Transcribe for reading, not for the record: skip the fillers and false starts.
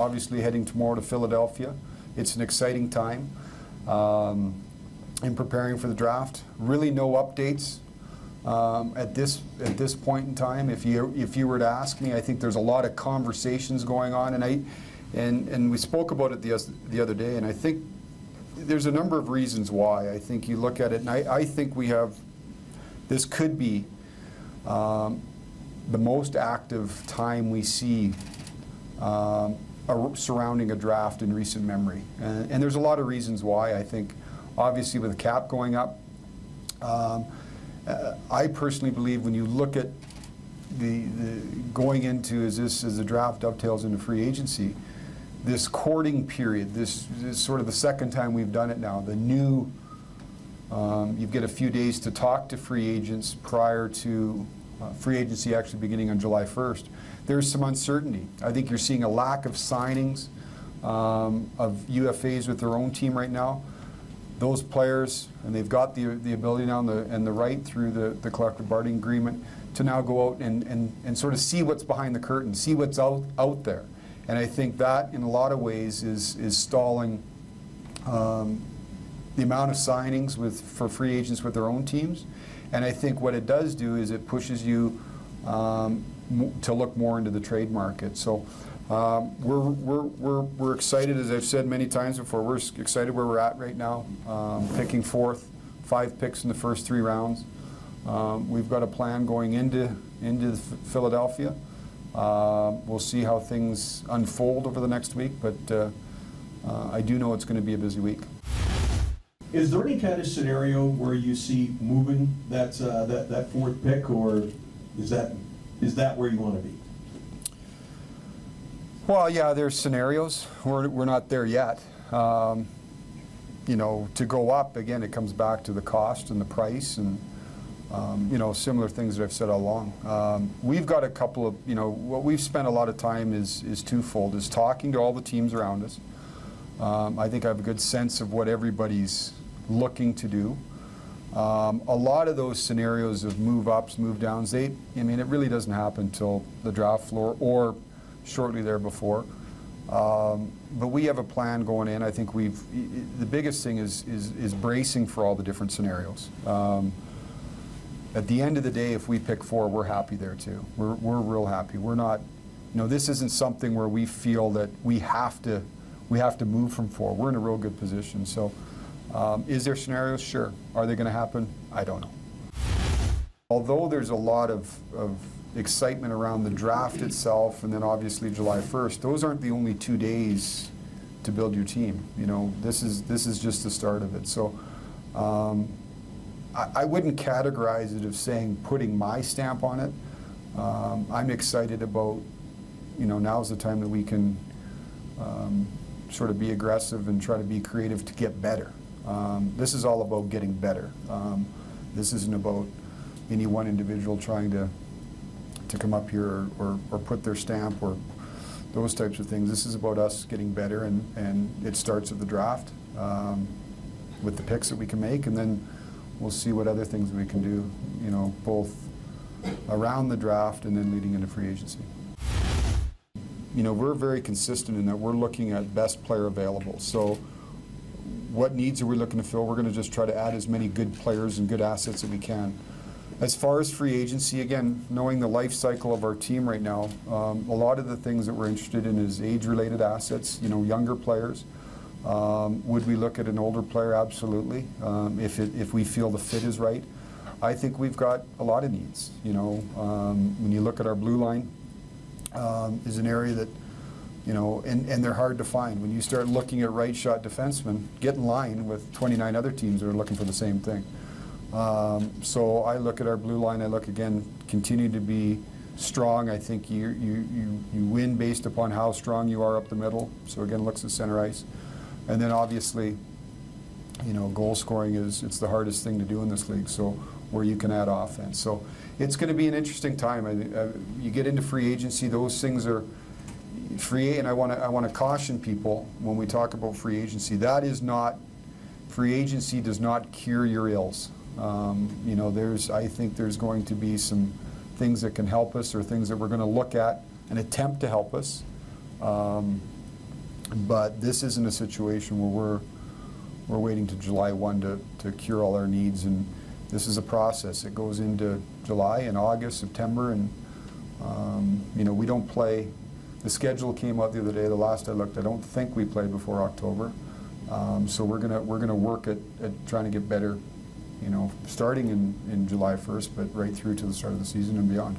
obviously heading tomorrow to Philadelphia. It's an exciting time in preparing for the draft. Really no updates at this point in time. If you were to ask me, I think there's a lot of conversations going on, and we spoke about it the other day, and I think there's a number of reasons why. I think you look at it, and I think this could be the most active time we see surrounding a draft in recent memory. And there's a lot of reasons why. I think, obviously, with the cap going up, I personally believe when you look at the going into as the draft dovetails into free agency, this courting period, this is sort of the second time we've done it now. The new, you get a few days to talk to free agents prior to free agency actually beginning on July 1st. There's some uncertainty. I think you're seeing a lack of signings of UFAs with their own team right now. Those players, and they've got the ability now and the right through the collective bargaining agreement to now go out and sort of see what's behind the curtain, see what's out there. And I think that, in a lot of ways, is stalling the amount of signings for free agents with their own teams. And I think what it does do is it pushes you to look more into the trade market. So we're excited, as I've said many times before. We're excited where we're at right now, picking fourth, 5 picks in the first 3 rounds. We've got a plan going into Philadelphia. We'll see how things unfold over the next week, but I do know it's going to be a busy week. Is there any kind of scenario where you see moving that 4th pick, or is that where you want to be? Well, yeah, there's scenarios. We're not there yet. You know, to go up again, it comes back to the cost and the price, and you know, similar things that I've said all along. We've got a couple of, you know, what we've spent a lot of time is twofold: is talking to all the teams around us. I think I have a good sense of what everybody's looking to do. A lot of those scenarios of move ups, move downs, I mean, it really doesn't happen until the draft floor or shortly there before. But we have a plan going in. I think the biggest thing is bracing for all the different scenarios. At the end of the day, if we pick 4, we're happy there too. We're real happy. We're not, you know, this isn't something where we feel that we have to move from 4. We're in a real good position. So is there scenarios? Sure. Are they going to happen? I don't know. Although there's a lot of excitement around the draft itself, and then obviously July 1st, those aren't the only 2 days to build your team. You know, this is just the start of it. So I wouldn't categorize it as saying putting my stamp on it. I'm excited about, you know, now's the time that we can sort of be aggressive and try to be creative to get better. This is all about getting better. This isn't about any one individual trying to come up here or put their stamp or those types of things. This is about us getting better, and it starts at the draft with the picks that we can make, and then we'll see what other things we can do, you know, both around the draft and then leading into free agency. You know, we're very consistent in that we're looking at best player available. So what needs are we looking to fill? We're going to just try to add as many good players and good assets that we can. As far as free agency, again, knowing the life cycle of our team right now, a lot of the things that we're interested in is age-related assets, you know, younger players. Would we look at an older player? Absolutely, if we feel the fit is right. I think we've got a lot of needs. You know, when you look at our blue line, is an area that, you know, and they're hard to find. When you start looking at right shot defensemen, get in line with 29 other teams that are looking for the same thing. So I look at our blue line. I look again, continue to be strong. I think you win based upon how strong you are up the middle. So again, looks at center ice, and then obviously, you know, goal scoring it's the hardest thing to do in this league. So where you can add offense. So it's going to be an interesting time. You get into free agency; those things are free. And I want to caution people when we talk about free agency. That is not, free agency does not cure your ills. You know, I think there's going to be some things that can help us, or things that we're going to look at and attempt to help us. But this isn't a situation where we're waiting to July 1 to cure all our needs, and this is a process. It goes into July and August, September, and you know, we don't play. The schedule came out the other day. The last I looked, I don't think we play before October. So we're gonna work at trying to get better, you know, starting in July 1st, but right through to the start of the season and beyond.